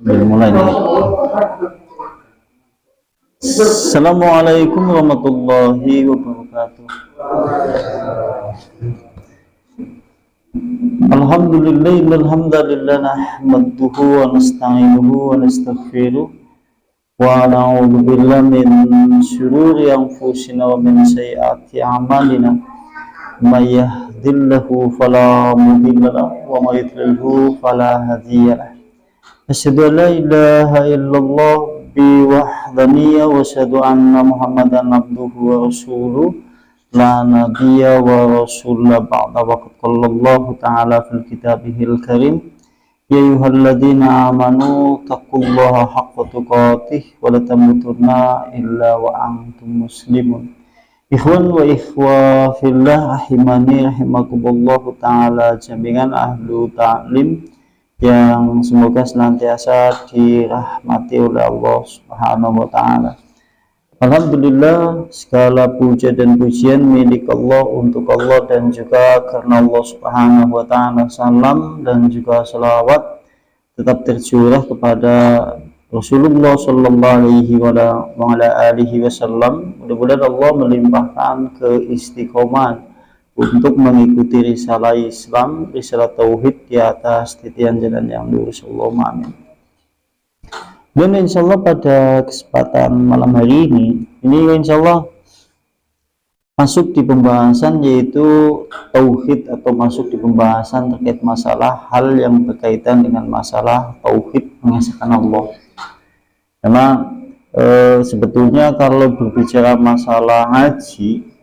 Mulai nih. Assalamualaikum warahmatullahi wabarakatuh. Alhamdulillah nahmaduhu wa nasta'inuhu wa nastaghfiruh wa na'udzu billahi min syururi anfusina wa min sayyiati a'malina. May yahdihillahu fala mudilla lahu wa may yudlilhu fala hadiya lahu. Asyhadu an la ilaha illallah bi wahdaniyya wa asyhadu anna Muhammadan abduhu wa rasuluh la nabiyya wa rasulah ba'da. Wa qala Allah ta'ala fil kitabihil karim ya ayyuhalladzina amanu taqullaha haqqa tuqatih wa la tamutunna illa wa antum muslimun. Ikhwan wa ikhwa fillah rahimani rahimakumullahu ta'ala jami'an ahlu ta'lim yang semoga senantiasa dirahmati oleh Allah Subhanahu wa ta'ala. Alhamdulillah, segala puja dan pujian milik Allah, untuk Allah dan juga karena Allah Subhanahu wa ta'ala. Salam dan juga salawat tetap tercurah kepada Rasulullah sallallahu alaihi wasallam. Mudah-mudahan Allah melimpahkan keistiqomahan untuk mengikuti risalah Islam, risalah tauhid di atas titian jalan yang lurus. Allahumma amin. Dan insyaallah pada kesempatan malam hari ini insyaallah masuk di pembahasan yaitu tauhid, atau masuk di pembahasan terkait masalah hal yang berkaitan dengan masalah tauhid, mengesahkan Allah. Karena sebetulnya kalau berbicara masalah haji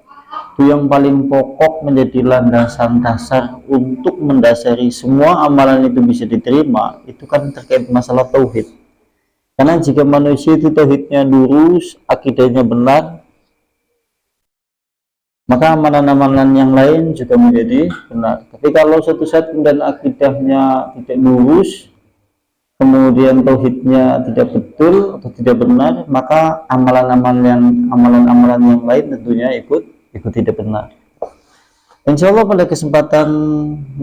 itu yang paling pokok menjadi landasan dasar untuk mendasari semua amalan itu bisa diterima, itu kan terkait masalah tauhid. Karena jika manusia itu tauhidnya lurus, akidahnya benar, maka amalan-amalan yang lain juga menjadi benar. Tapi kalau suatu saat kemudian akidahnya tidak lurus, kemudian tauhidnya tidak betul atau tidak benar, maka amalan-amalan yang lain tentunya ikut tidak benar. Insya Allah pada kesempatan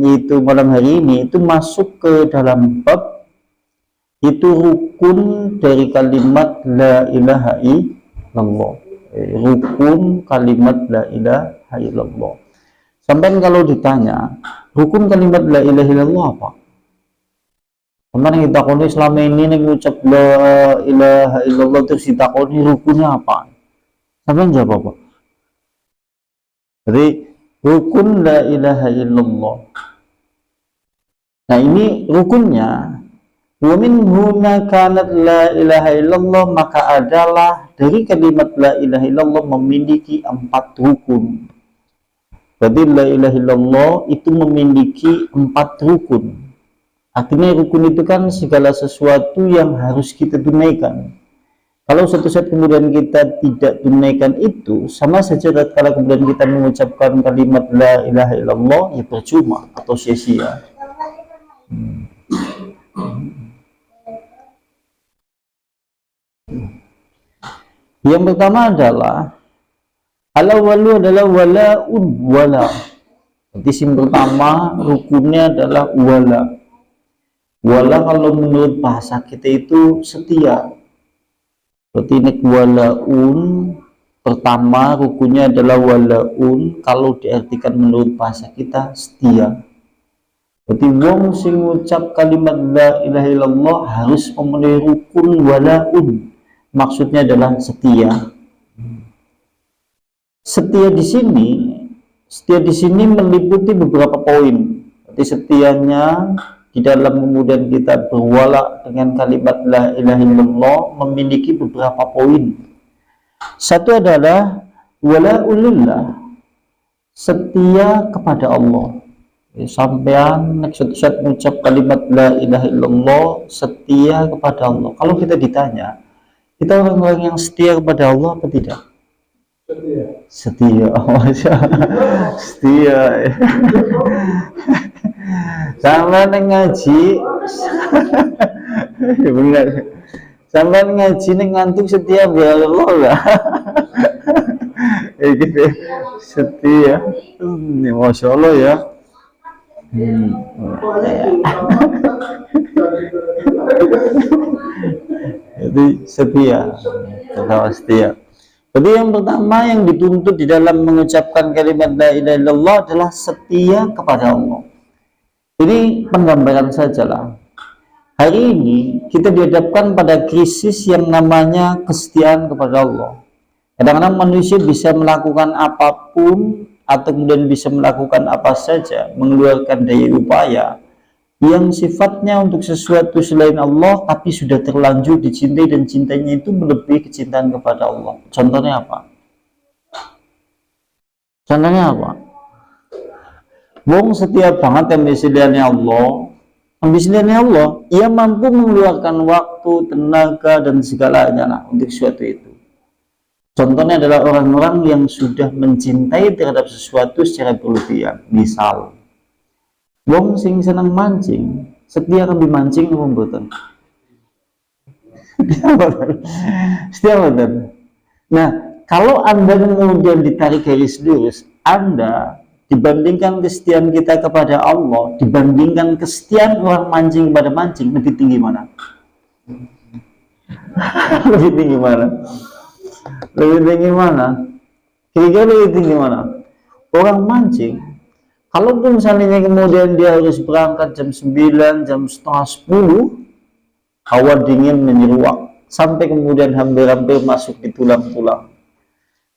yaitu malam hari ini itu masuk ke dalam bab itu rukun dari kalimat la ilaha illallah. Rukun kalimat la ilaha illallah. Sampai kalau ditanya rukun kalimat la ilaha illallah apa? Kemarin kita koni selama ini mengucap la ilaha illallah terus kita koni rukunnya apa? Sampai jawab apa? Jadi rukun la ilaha illallah. Nah ini rukunnya. Wa min huna kanat la ilaha illallah, maka adalah dari kalimat la ilaha illallah memiliki 4 rukun. Berarti la ilaha illallah itu memiliki 4 rukun. Artinya rukun itu kan segala sesuatu yang harus kita tunaikan. Kalau suatu saat kemudian kita tidak tunaikan itu, sama saja kalau kemudian kita mengucapkan kalimat la ilaha illallah, ya percuma atau sia-sia. Yang pertama adalah al-awwalu adalah wala'un wala. Jadi yang pertama rukunnya adalah wala. Wala kalau menurut bahasa kita itu setia. Berarti ini walaun, pertama rukunnya adalah walaun, kalau diartikan menurut bahasa kita setia. Berarti wong sing ngucap kalimat la ilaha illallah harus memenuhi rukun walaun, maksudnya adalah setia. Setia di sini meliputi beberapa poin. Berarti setianya di dalam kemudian kita berwala dengan kalimat la ilaha illallah memiliki beberapa poin. Satu adalah wala'ulillah, setia kepada Allah. Sampean suatu saat mengucap kalimat la ilaha illallah setia kepada Allah. Kalau kita ditanya, kita orang-orang yang setia kepada Allah apa tidak? Setia. Oh, setia. Sama ngaji benar. Sama ngaji ngantuk setiap ya Allah lah. Gitu setia. Ini Masya Allah ya. Jadi setia, pertama setia. Jadi yang pertama yang dituntut di dalam mengucapkan kalimat la ilaha illallah adalah setia kepada Allah. Ini penggambaran sajalah. Hari ini kita dihadapkan pada krisis yang namanya kesetiaan kepada Allah. Kadang-kadang manusia bisa melakukan apapun atau kemudian bisa melakukan apa saja, mengeluarkan daya upaya yang sifatnya untuk sesuatu selain Allah, tapi sudah terlanjur dicintai dan cintanya itu melebihi kecintaan kepada Allah. Contohnya apa? Contohnya apa? Wong setiap banget ambisiannya Allah, ia mampu mengeluarkan waktu, tenaga, dan segalanya untuk sesuatu itu. Contohnya adalah orang-orang yang sudah mencintai terhadap sesuatu secara berlebihan. Misal, wong sing senang mancing, setia akan dimancing apa mboten? Setia mboten? Nah, kalau Anda kemudian ditarik garis lurus, Anda dibandingkan kesetiaan kita kepada Allah, dibandingkan kesetiaan orang mancing kepada mancing, lebih tinggi mana? Lebih tinggi mana? Lebih tinggi mana? Kira-kira lebih tinggi mana? Orang mancing, kalaupun misalnya kemudian dia harus berangkat jam 9, jam setengah 10, hawa dingin menyeruak, sampai kemudian hampir-hampir masuk di tulang-tulang.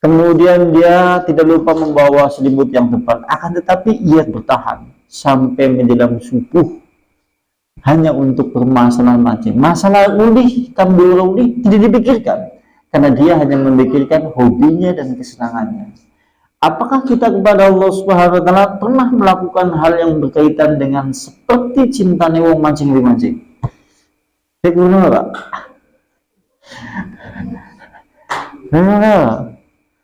Kemudian dia tidak lupa membawa selimut yang tepat, akan tetapi ia bertahan sampai menjelang subuh hanya untuk permasalahan mancing. Masalah ulih, kambing ulih tidak dipikirkan, karena dia hanya memikirkan hobinya dan kesenangannya. Apakah kita kepada Allah Subhanahu wa Ta'ala pernah melakukan hal yang berkaitan dengan seperti cinta wong mancing di mancing?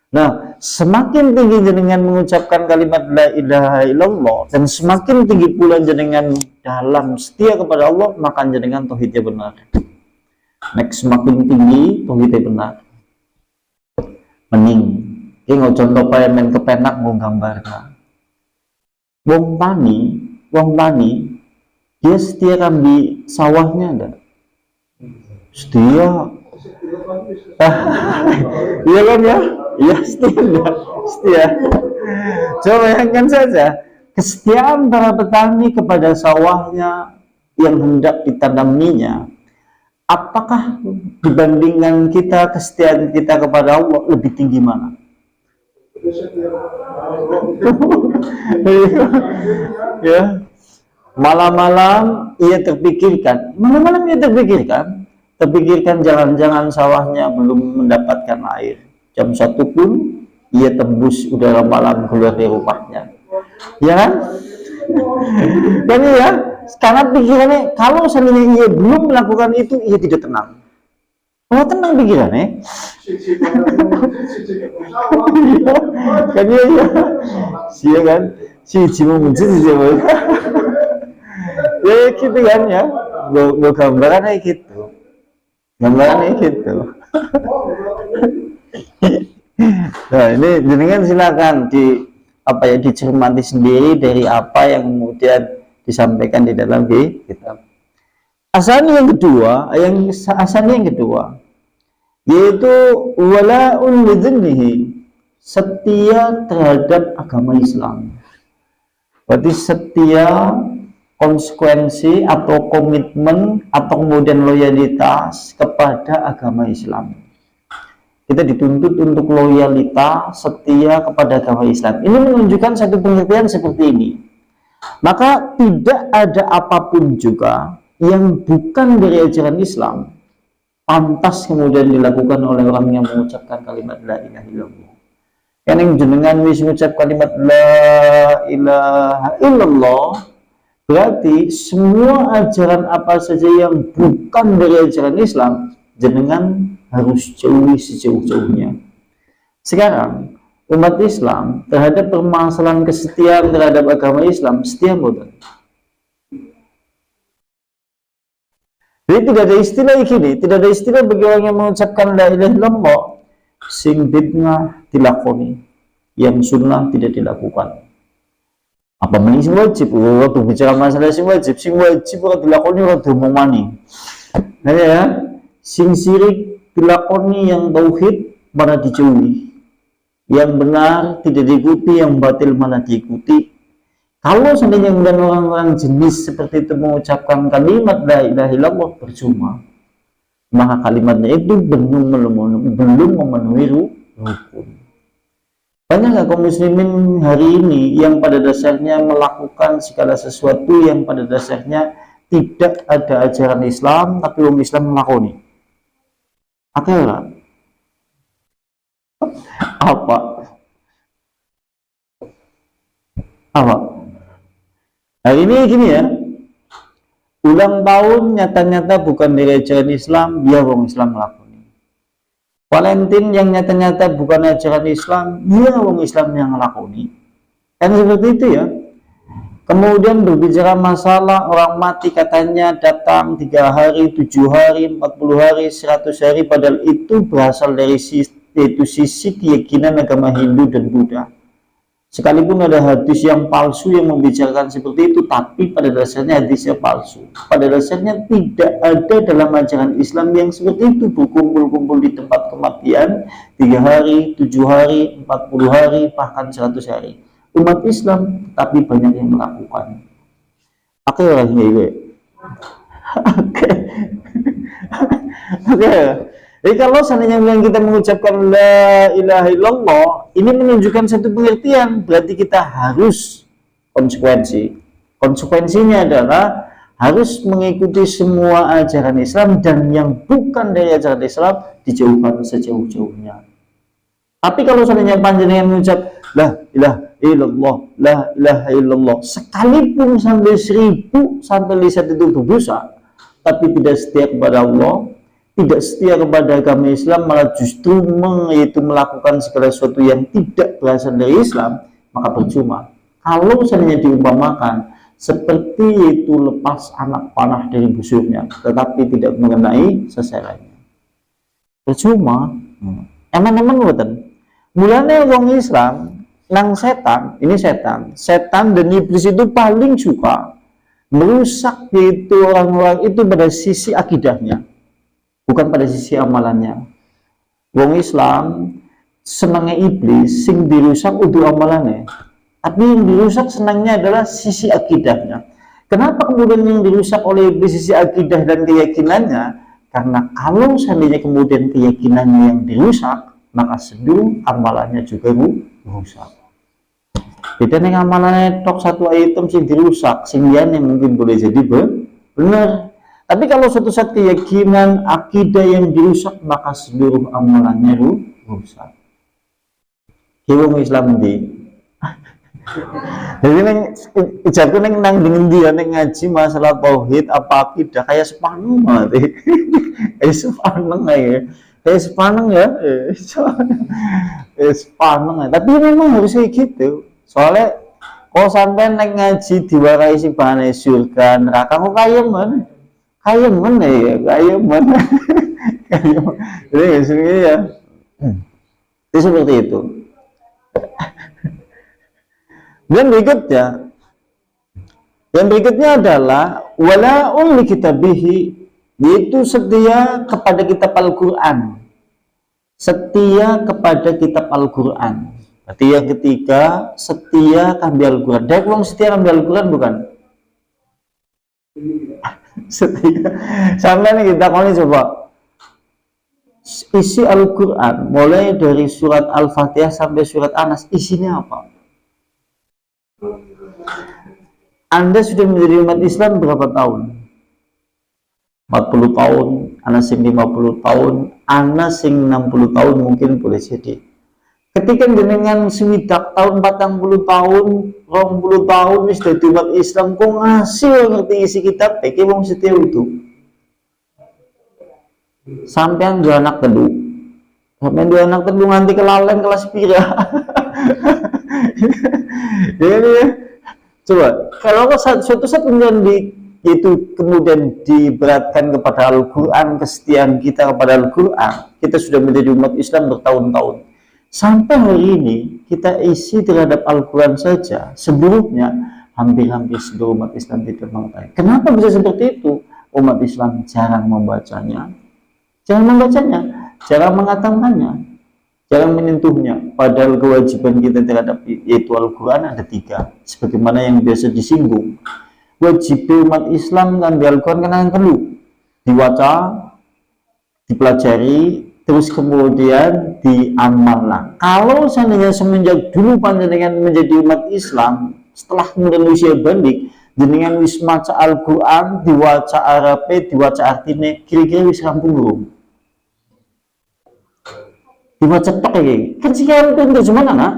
Nah, semakin tinggi jenengan mengucapkan kalimat la ilaha illallah dan semakin tinggi pula jenengan dalam setia kepada Allah, maka jenengan tauhidnya benar. Next, semakin tinggi tauhidnya benar. Mening. Ini contoh main kepenak mau gambarnya. Wong tani, dia setia kan di sawahnya ada. Setia. Iya kan ya? Iya, setia. Coba bayangkan saja kesetiaan para petani kepada sawahnya yang hendak ditanaminya. Apakah dibandingkan kita kesetiaan kita kepada Allah lebih tinggi mana? Ya, malam-malam ia terpikirkan, jangan-jangan sawahnya belum mendapatkan air. Jam 1 pun ia tembus udara malam keluar dari rumahnya, ya kan? Dan ya, karena pikirannya kalau seandainya ia belum melakukan itu, ia tidak tenang. Oh, tenang pikirannya. Kan iya, sih kan? Si Jimu muncul sih, ya gitu kan ya. Gue gambarannya gitu. Nah, ini jenengan silakan dicermati sendiri dari apa yang kemudian disampaikan di dalam kitab. Asalnya yang kedua, yaitu wala'un lidhnihi, setia terhadap agama Islam. Berarti setia, konsekuensi atau komitmen atau kemudian loyalitas kepada agama Islam. Kita dituntut untuk loyalitas, setia kepada agama Islam. Ini menunjukkan satu pengertian seperti ini. Maka tidak ada apapun juga yang bukan dari ajaran Islam pantas kemudian dilakukan oleh orang yang mengucapkan kalimat la ilaha illallah. Yang jenengan wis mengucap kalimat la ilaha illallah, berarti semua ajaran apa saja yang bukan dari ajaran Islam jenengan harus jauhi sejauh-jauhnya. Sekarang umat Islam terhadap permasalahan kesetiaan terhadap agama Islam setia boten? Jadi tidak ada istilah gini, tidak ada istilah bagi orang yang mengucapkan la ilaha illallah sing bid'ah dilakoni, yang sunnah tidak dilakukan. Apa mending sing wajib? Waktu bicara masalah sing wajib ora dilakoni ora diomong maning. ya, sing sirik dilakoni, yang tauhid malah dijauhi, yang benar tidak diikuti, yang batil malah diikuti. Kalau seandainya kemudian orang-orang jenis seperti itu mengucapkan kalimat la ilaha illallah, percuma, maka kalimatnya itu belum memenuhi rukun. Banyak nggak kaum muslimin hari ini yang pada dasarnya melakukan segala sesuatu yang pada dasarnya tidak ada ajaran Islam, tapi orang Islam melakoni? Akhirnya apa? Hari ini gini ya, ulang tahun nyata-nyata bukan dari ajaran Islam, dia orang Islam melakoni. Valentine yang nyata-nyata bukan ajaran Islam, dia orang Islam yang melakoni. Kan seperti itu ya. Kemudian berbicara masalah orang mati, katanya datang 3 hari, 7 hari, 40 hari, 100 hari, padahal itu berasal dari sisi keyakinan agama Hindu dan Buddha. Sekalipun ada hadis yang palsu yang membicarakan seperti itu, tapi pada dasarnya hadisnya palsu. Pada dasarnya tidak ada dalam ajaran Islam yang seperti itu, berkumpul-kumpul di tempat kematian 3 hari, 7 hari, 40 hari, bahkan 100 hari. Umat Islam tapi banyak yang melakukan. Oke. Jadi kalau seandainya kita mengucapkan la ilaha illallah, ini menunjukkan satu pengertian, berarti kita harus konsekuensi. Konsekuensinya adalah harus mengikuti semua ajaran Islam, dan yang bukan dari ajaran Islam dijauhkan sejauh-jauhnya. Tapi kalau seandainya panjenengan mengucap la ilaha illallah, la ilaha illallah, sekalipun sampai 1000 sampai lisan itu berdosa, tapi tidak setia kepada Allah, tidak setia kepada agama Islam, malah justru melakukan segala sesuatu yang tidak berasal dari Islam, maka percuma. Kalau seandainya diumpamakan seperti itu lepas anak panah dari busurnya, tetapi tidak mengenai sasarannya, percuma. Eman-eman buatan. Mulanya orang Islam nang setan, ini setan dan iblis itu paling suka merusak itu orang-orang itu pada sisi akidahnya, bukan pada sisi amalannya. Wong Islam senangnya iblis, sing dirusak untuk amalannya, tapi yang dirusak senangnya adalah sisi akidahnya. Kenapa kemudian yang dirusak oleh iblis sisi akidah dan keyakinannya? Karena kalau seandainya kemudian keyakinannya yang dirusak, maka seluruh amalannya juga rusak. Beda nih amalannya tok satu item sing dirusak, sing yang mungkin boleh jadi benar. Tapi kalau suatu saat keyakinan akidah yang dirusak, maka seluruh amalannya rusak. Wong Islam di. Jadi neng ijabku nang dengan dia neng ngaji masalah tauhid apa akidah kayak sepaneng mati. Kayak sepaneng ya. Sepaneng. Tapi memang harus kayak gitu. Soalnya kalau sampai neng ngaji diwarai si bahane surga neraka kok kayeman jadi ya itu seperti itu. Dan berikutnya adalah wala'un li kitabihi, yaitu setia kepada kitab Al-Quran. Berarti yang ketiga, setia kambi Al-Quran. Dek wong setia kambi Al-Quran bukan? Setia. Sampai nih kita coba isi Al-Quran mulai dari surat Al-Fatihah sampai surat Anas, isinya apa? Anda sudah menjadi umat Islam berapa tahun? 40 tahun, Anas sing 50 tahun, Anas sing 60 tahun mungkin boleh jadi. Ketika jenengan swidak tahun 40 tahun, 20 tahun wis dadi umat Islam, kok ngasih ngerti isi kitab, iki wong setia itu. Sampean dua anak telu. Nganti kelalen kelas pira. Jadi coba kalau suatu saat kemudian kemudian diberatkan kepada Al-Quran, kesetiaan kita kepada Al-Quran, kita sudah menjadi umat Islam bertahun-tahun. Sampai hari ini kita isi terhadap Al-Quran saja, sebelumnya hampir-hampir seluruh umat Islam tidak mengetahui. Kenapa bisa seperti itu? umat Islam jarang membacanya, jarang mengatakannya, jarang menyentuhnya. Padahal kewajiban kita terhadap yaitu Al-Quran ada 3, sebagaimana yang biasa disinggung. Wajib umat Islam kan di Al-Quran kan yang perlu dibaca, dipelajari, terus kemudian diamalkan. Kalau seandainya semenjak dulu panjenengan menjadi umat Islam, setelah kemudian usia balik, jenengan wis maca Al-Quran, diwaca Arabe, diwaca artine, kira-kira wis rampung belum? Diwaca tok ya, kan sekian pintu cuman anak,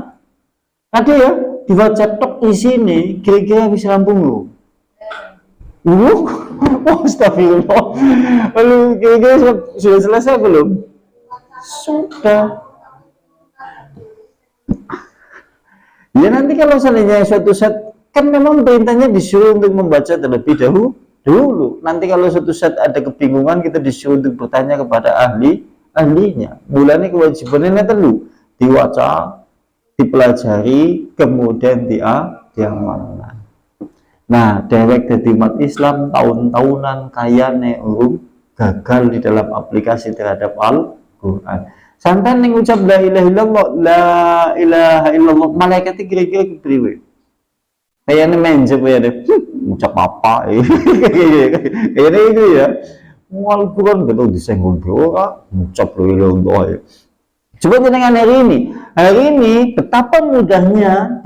ada ya, diwaca tok isine, kira-kira wis rampung belum? Astagfirullah. Lalu kira-kira sudah selesai belum? Sudah. Ya nanti kalau seandainya suatu saat, kan memang perintahnya disuruh untuk membaca terlebih dahulu. Nanti kalau suatu saat ada kebingungan, kita disuruh untuk bertanya kepada ahlinya. Mulanya kewajibannya telu diwaca, dipelajari, kemudian diamalkan. Nah, dewek dadi umat Islam tahun-tahunan kayane urung gagal di dalam aplikasi terhadap Al-Quran. Sampai ning ucap la ilaha illallah, la ilaha illallah, malaikat kira-kira kepriwe? Kayaknya menjep ya deh, ucap apa? Kayaknya itu ya. Al-Quran kita disenggol doa, ucap la ilaha illallah ya. Coba dengan hari ini betapa mudahnya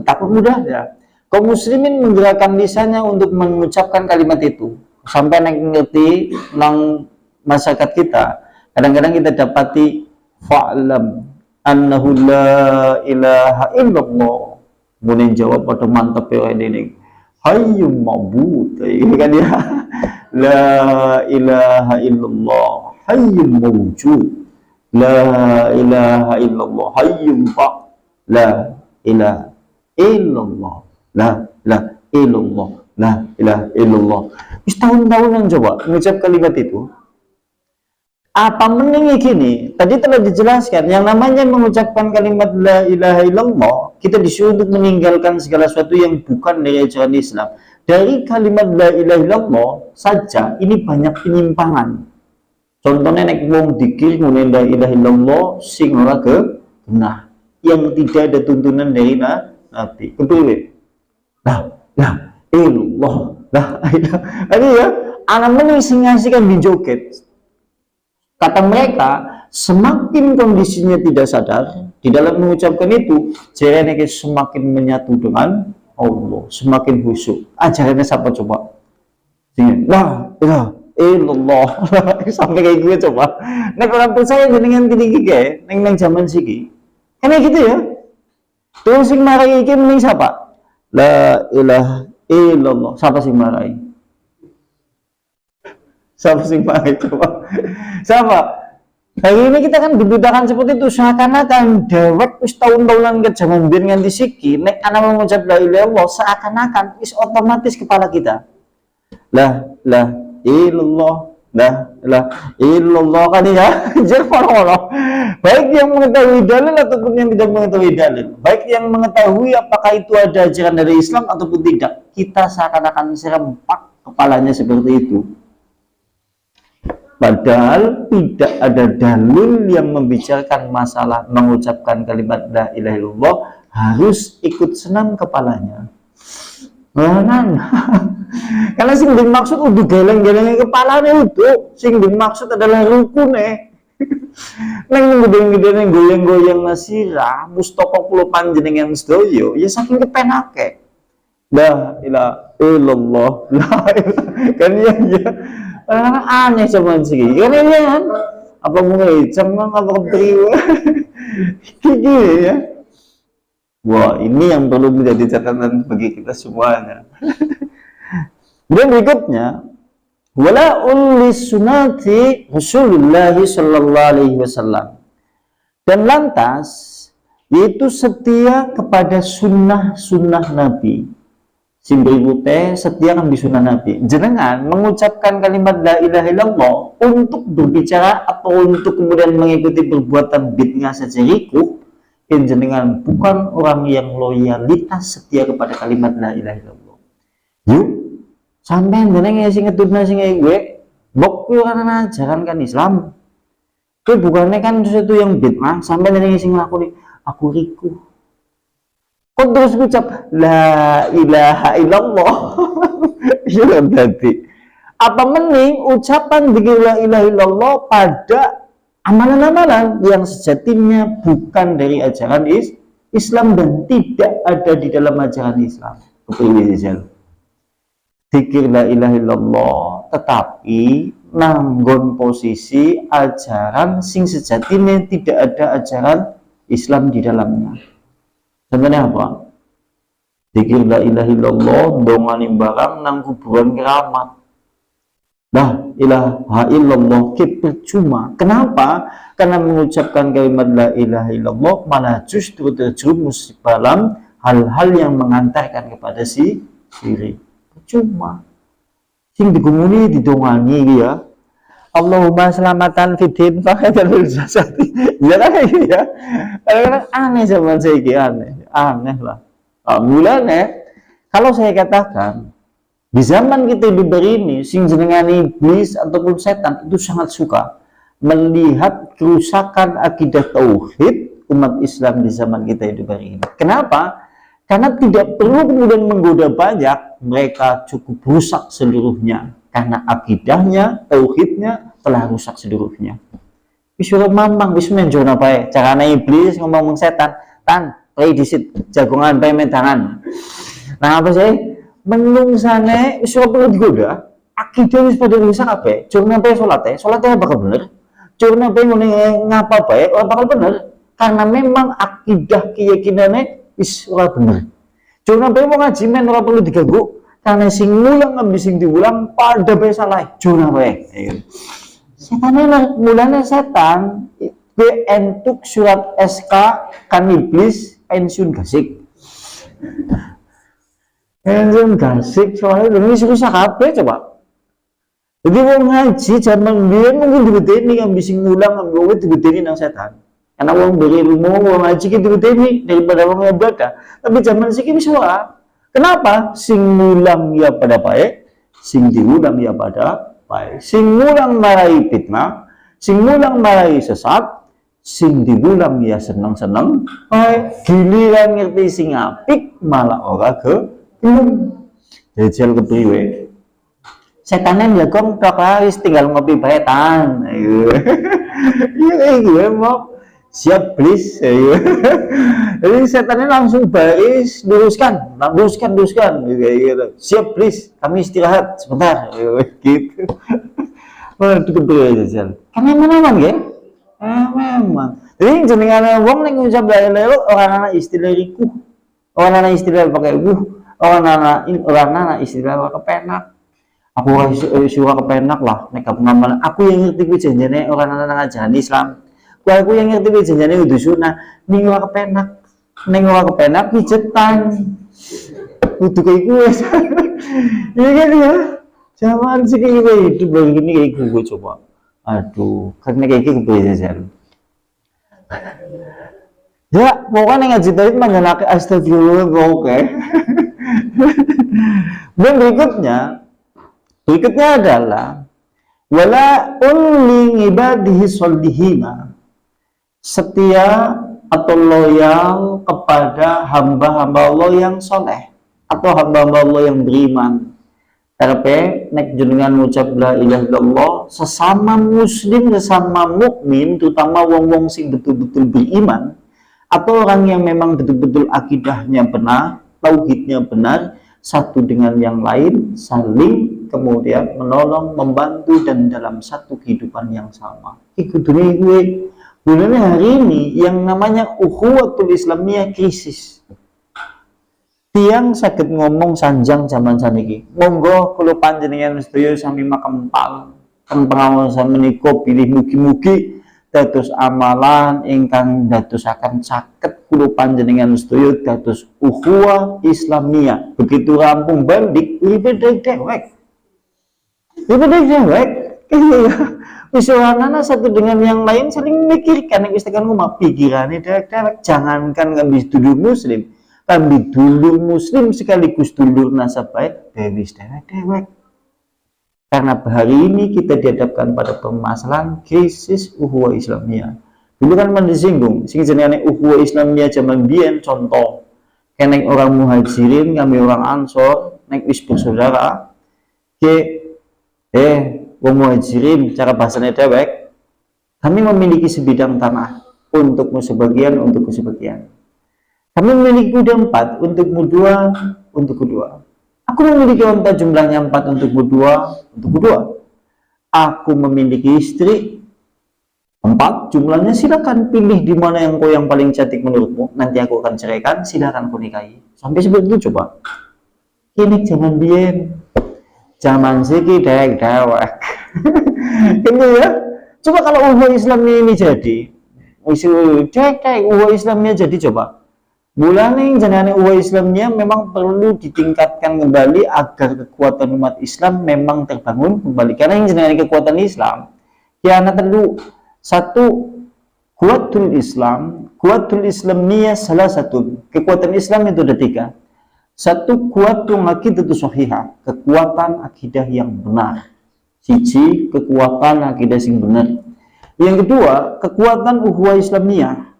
kaum muslimin menggerakkan lisannya untuk mengucapkan kalimat itu. Sampai ngerti nang masyarakat kita, kadang-kadang kita dapati fa'lam annahu la ilaha illallah. Kemudian jawab pada mantap ya ini, hayyum ma'bud, kan ya, la ilaha illallah hayyum mawjud, la ilaha illallah hayyum fa, la ilaha illallah, la ilaha illallah, la ilaha illallah. Wis tahun-tahunan coba mengucap kalimat itu. Apa mending gini? Tadi telah dijelaskan yang namanya mengucapkan kalimat la ilaha illallah, kita disuruh untuk meninggalkan segala sesuatu yang bukan dari ajaran Islam. Dari kalimat la ilaha illallah saja ini banyak penyimpangan. Contohnya nek wong dikir ngene la ilaha illallah sing ora genah, yang tidak ada tuntunan dari Nabi. Kepriwe? Nah, illallah. Nah, ini ya, anak mending sing ngasihkan di joget. Kata mereka, semakin kondisinya tidak sadar di dalam mengucapkan itu, jalannya semakin menyatu dengan Allah, semakin khusyuk. Ajarannya siapa coba? Nah, illallah. Sampai kayak gue coba. Nah, kalau percaya dengan tinggi kayak neng zaman siki, karena gitu ya. Terus sing marai iki mending siapa? La ilaha illallah. Siapa sing marai? Siapa sing marai coba? Siapa? Hari ini kita kan dibudakan seperti itu, seakan-akan dewek wis tahun-tahunan ke zaman biar nganti siki nek ana mengucap la ilaha illallah seakan-akan wis otomatis kepala kita. La illallah, la illallah kan ya. Jadi baik yang mengetahui dalil ataupun yang tidak mengetahui dalil, baik yang mengetahui apakah itu ada ajaran dari Islam ataupun tidak, kita seakan-akan serempak kepalanya seperti itu. Padahal tidak ada dalil yang membicarakan masalah mengucapkan kalimat la ilaha illallah harus ikut senam kepalanya. Karena sing dimaksud udah geleng-geleng kepalanya itu, sing dimaksud adalah rukune. Neng gede-gede goyang-goyang nasira, Mustafa kulo panjenengan sedoyo, ya saking kepenake. La ilaha illallah, kan ya. Aneh cuman sih, kan ini kan apa mulai cemang apa kepriwe, gini ya. Wah, ini yang perlu menjadi catatan bagi kita semuanya. Dan berikutnya, wala ulis sunati Rasulullah sallallahu alaihi wasallam. Dan lantas, yaitu setia kepada sunnah Nabi. Sing berikutnya setia kan di sunnah Nabi. Jenengan mengucapkan kalimat la ilaha illallah untuk berbicara atau untuk kemudian mengikuti perbuatan bid'ah saja rikuh, jenengan bukan orang yang loyalitas setia kepada kalimat la ilaha illallah. Yuk, sampai jenengan sing ngetutna sing gue kuwi ora ajaran kan Islam. Kuwi bukannya kan sesuatu yang bid'ah, sampai ning sing nglakoni aku riku. Kok terus ucap la ilaha illallah. Ya berarti apa mending ucapan dzikir la ilaha illallah pada amalan-amalan yang sejatinya bukan dari ajaran Islam dan tidak ada di dalam ajaran Islam. Kepriwe dzikir la ilaha illallah tetapi nanggon posisi ajaran sing sejatinya tidak ada ajaran Islam di dalamnya. Contohnya apa? Dzikir la ilaha illallah dongani barang nang kuburan keramat. La ilaha illallah percuma. Kenapa? Karena mengucapkan kalimat la ilaha illallah malah justru terjerumus dalam hal-hal yang mengantarkan kepada syirik. Percuma. Sing digumuni didongani ya. Allahumma selamatan fiddin fakhatul jasadi. Ya kan ya. Kadang-kadang aneh zaman saya aneh lah. Mulanya kalau saya katakan di zaman kita hidup hari ini, sing jenengan iblis ataupun setan itu sangat suka melihat kerusakan akidah tauhid umat Islam di zaman kita hidup hari ini. Kenapa? Karena tidak perlu kemudian menggoda banyak, mereka cukup rusak seluruhnya. Karena akidahnya, tauhidnya telah rusak seluruhnya. Wisuruh mamang, wismen jono bae. Caranya iblis ngomong setan, tan, play disit, jagongan bae medangan. Nah apa sih? Menungsane wis ora perlu digoda, akidah wis pada rusak kabeh. Curna bae salate bakal bener. Curna bae ngene ngapa bae ora bakal bener. Karena memang akidah keyakinane wis ora bener. Curna bae mau ngaji men ora perlu diganggu. Karena sing ngulang ngambil sing diulang pada bae salah. Curna bae. Setannya mulanya setan gue entuk surat SK kan iblis pensiun gasik. Pensiun gasik soalnya ini susah kabeh coba. Jadi mau ngaji zaman biyen mungkin dibeteni yang bisa ngulang ngambil dibeteni nang setan. Karena wong beri ilmu wong ngaji ki dibeteni daripada wong ibadah. Tapi zaman siki wis ora. Kenapa? Sing ngulang ya pada baik, sing diulang ya pada baik. Sing ngulang marai fitnah, sing ngulang marai sesat, sing diulang ya seneng-seneng. Baik, giliran ngerti sing apik malah ora jajal kepriwe setannya ngelakon wis tinggal ngopi bae tan iya gue mau siap please jadi setannya langsung baris luruskan gitu. Siap please kami istirahat sebentar gitu. Waduh kepriwe jajal kan emang ya memang jadi jenengan wong ning ngucap la ilaha illallah orang anak istilah pakai orang anak istilah kepenak. Aku suka kepenak lah nek pengamal. Aku yang ngerti ku janjane orang anak ajaran Islam. Aku yang ngerti ku janjane kudu sunah. Ning ora kepenak pijetan. Kudu kayak gue. Iya kan ya. Zaman sih kayak gue hidup begini kayak gue coba. Aduh, karena kayak gitu jajan. Ya, pokoknya ngaji tadi mengenai astagfirullah oke. Dan berikutnya adalah wala unli ibadihi solihina, setia atau loyal kepada hamba-hamba Allah yang soleh atau hamba-hamba Allah yang beriman. Karena nek jenengan ngucap la ilaha illallah sesama muslim, sesama mukmin, terutama wong-wong sing betul-betul beriman atau orang yang memang betul-betul akidahnya benar, tauhidnya benar, satu dengan yang lain saling kemudian menolong, membantu dan dalam satu kehidupan yang sama. Ikut dunia gue, sebenarnya hari ini yang namanya ukhuwatul Islamiyah krisis. Tiang sakit ngomong sanjang zaman saniki. Monggo kalau panjenengan sedaya sami makempal, kang pengawasan menika pilih mugi-mugi dados amalan ingkang dadosaken saged kula panjenengan sedaya dados ukhuwah Islamiyah. Begitu rampung bandik uripe dewek. Wis ana satu dengan yang lain saling memikirkan nek wis tekan omah pikirane dewek. Jangankan ngambis dulur muslim, kami dulur muslim sekaligus dulur nasab baik wis dewek. Karena hari ini kita dihadapkan pada permasalahan krisis ukhuwah Islamiyah. Dulu kan disinggung, sing jenenge ukhuwah Islamiyah zaman biyen contoh. Kenek orang muhajirin, kami orang ansor, nek wis bersaudara, wong muhajirin cara bahasanya dewek, kami memiliki sebidang tanah untukmu sebagian, untukku sebagian. Kami memiliki kuda 4 untukmu 2, untukku 2. Aku memiliki unta jumlahnya 4 untukmu 2, untukku 2. Aku memiliki istri 4 jumlahnya, silakan pilih di mana yang paling cantik menurutmu. Nanti aku akan ceraikan, silakan kau nikahi. Sampai seperti itu coba. Ini zaman bien, zaman siki dewek. Gitu ya. Coba kalau ukhuwah Islam ini jadi, ukhuwah Islamnya jadi coba. Bulan ini jenenge ukhuwah Islamnya memang perlu ditingkatkan kembali agar kekuatan umat Islam memang terbangun kembali. Karena yang jenenge kekuatan Islam, ya tentu satu, kuatul Islamiyah salah satu. Kekuatan Islam itu ada 3. Satu, kuatul aqidatu shahihah, kekuatan akidah yang benar. Siji, kekuatan akidah yang benar. Yang kedua, kekuatan ukhuwah Islamiyah.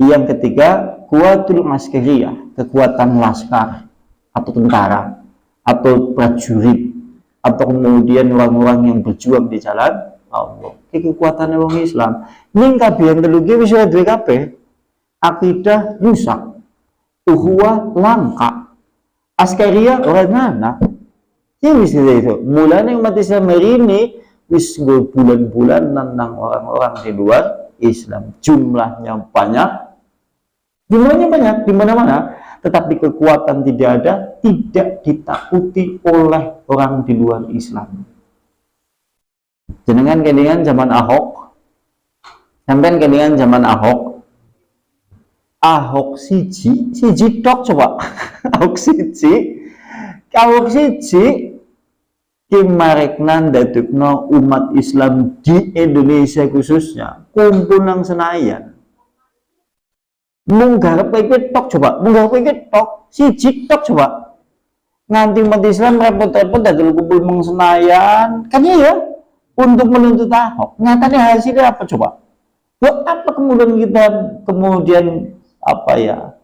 Yang ketiga, kuatul askariyah, kekuatan laskar atau tentara atau prajurit atau kemudian orang-orang yang berjuang di jalan Allah. Kekuatan orang Islam. Ning kabeh telu iki wis duwe kabeh. Akidah rusak, ukhuwah langka, askariyah ora ana. Ya wis itu. Mulane umat Islam hari ini wis bulan-bulan nentang orang-orang di luar Islam. Jumlahnya banyak di mana-mana, tetapi kekuatan tidak ada, tidak ditakuti oleh orang di luar Islam. Jenengan kelingan zaman Ahok, sampean kelingan zaman Ahok siji tok coba. Ahok siji kimareknan dadukno umat Islam di Indonesia khususnya kumpul nang Senayan. Munggarep iki tok coba, siji tok coba. Nganti umat Islam repot-repot dadal kumpul nang Senayan, kan ya untuk menuntut Ahok. Nyatanya hasilnya apa coba? Buat apa kemudian kita apa ya?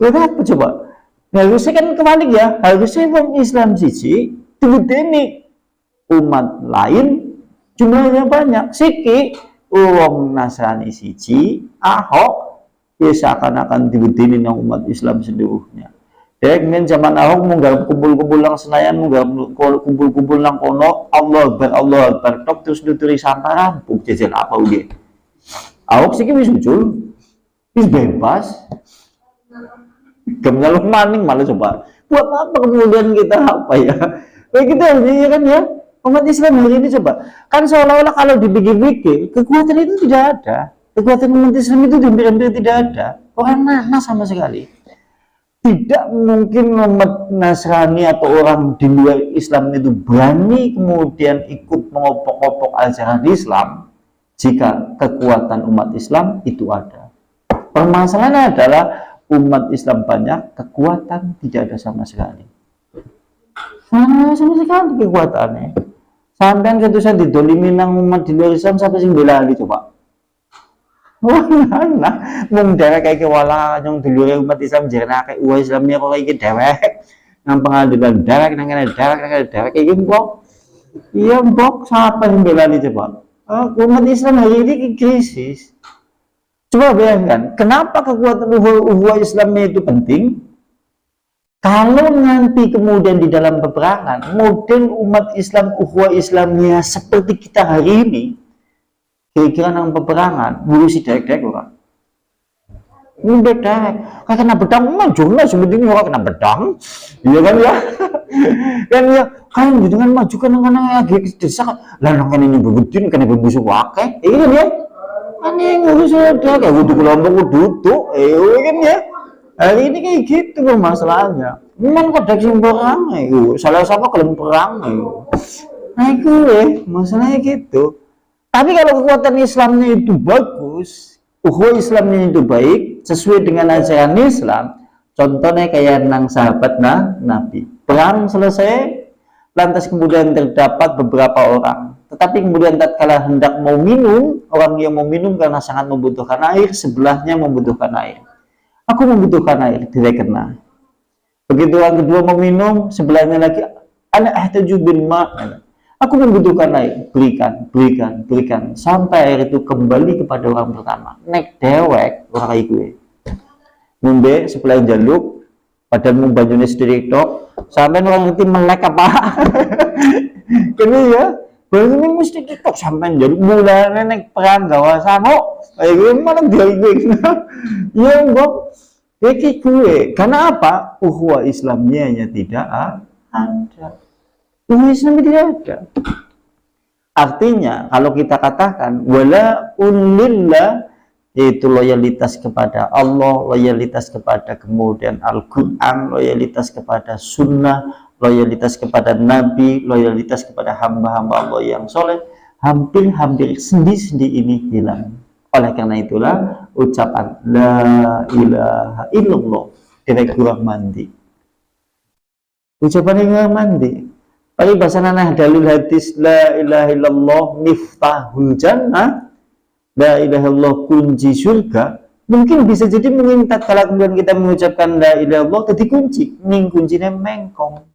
Buat apa coba? Harusnya kan kebalik ya, harusnya umat Islam siji, ini umat lain jumlahnya banyak. Siki wong Nasrani siji, Ahok bisa akan dibudini nang umat Islam seluruhnya. Dengan zaman Ahok munggah kumpul-kumpul nang Senayan, munggah kumpul-kumpul nang kono, Allah Akbar tok terus nuturi sampah rampung jajan apa udah. Ahok siki wis muncul, wis bebas. Kemudian maning malah coba. Buat apa kemudian kita apa ya? Kita ya kan ya. Umat Islam hari ini coba. Kan seolah-olah kalau dipikir-pikir, kekuatan itu tidak ada. Kekuatan umat Islam itu hampir-hampir tidak ada. Orang nanas sama sekali. Tidak mungkin umat Nasrani atau orang di luar Islam itu berani kemudian ikut mengopok-opok ajaran Islam jika kekuatan umat Islam itu ada. Permasalahannya adalah umat Islam banyak, kekuatan tidak ada sama sekali. Sama sekali kekuatannya. Sampai ketusan didolimi nang umat di luar Islam sampai sing bela coba. Wah, nah, mung dewek kayak wala yang di luar umat Islam jarena kayak uang Islamnya kok kayak dewek nang pengadilan dewek nang dewek kayak gitu mbok. Iya mbok, siapa yang bela coba? Umat Islam hari ini krisis. Coba bayangkan, kenapa kekuatan ukhuwah Islamnya itu penting? Kalau nanti kemudian di dalam peperangan, model umat Islam, ukhuwah Islamnya seperti kita hari ini, kira-kira nang peperangan, ngurusi dek-dek orang. Ini dek-dek, kayak kena bedang, maju lah sebetulnya orang kena bedang, iya kan ya? Kan ya, kan dengan maju kan lagi desak, lah nang ini bebutin, kena bermusuh wakil, iya kan ya? Kan yang ngurus dek, ya udah kelompok duduk, iya kan ya? Hari ini kayak gitu masalahnya. Memang kodak yang perang, salah siapa kalian perang, nah itu masalahnya gitu. Tapi kalau kekuatan Islamnya itu bagus, ukhuwah Islamnya itu baik, sesuai dengan ajaran Islam, contohnya kayak nang sahabat Nabi, Perang selesai, lantas kemudian terdapat beberapa orang. Tetapi kemudian tatkala hendak mau minum, orang yang mau minum karena sangat membutuhkan air, sebelahnya membutuhkan air. Aku membutuhkan air, tidak kena. Begitu orang kedua mau minum, sebelahnya lagi, ana ahtaju bil ma'. Aku membutuhkan air, berikan. Sampai air itu kembali kepada orang pertama. Nek dewek, orang gue. Ngombe sebelah jaluk, padahal mau bajunya sedikit tok, sampai orang ngerti melek apa. Kini ya, bajunya mesti tok sampai jaluk mulanya nek perang gawa samo. Kayak gue malah dia gue. Ya enggak, kayak gue. Karena apa? Ukhuwah Islamnya tidak ada. Islam tidak ada. Artinya kalau kita katakan wala ulillah, yaitu loyalitas kepada Allah, loyalitas kepada kemudian Al-Quran, loyalitas kepada sunnah, loyalitas kepada Nabi, loyalitas kepada hamba-hamba Allah yang soleh, hampir-hampir sendi-sendi ini hilang. Oleh karena itulah ucapan la ilaha illallah tidak kurang mandi. Ucapan yang kurang mandi. Tapi bahasa nanah dalil hadis la ilaha illallah miftahul jannah, la ilaha illallah kunci surga. Mungkin bisa jadi mengingat kalau kemudian kita mengucapkan la ilaha illallah jadi kunci, ning kuncinya mengkong.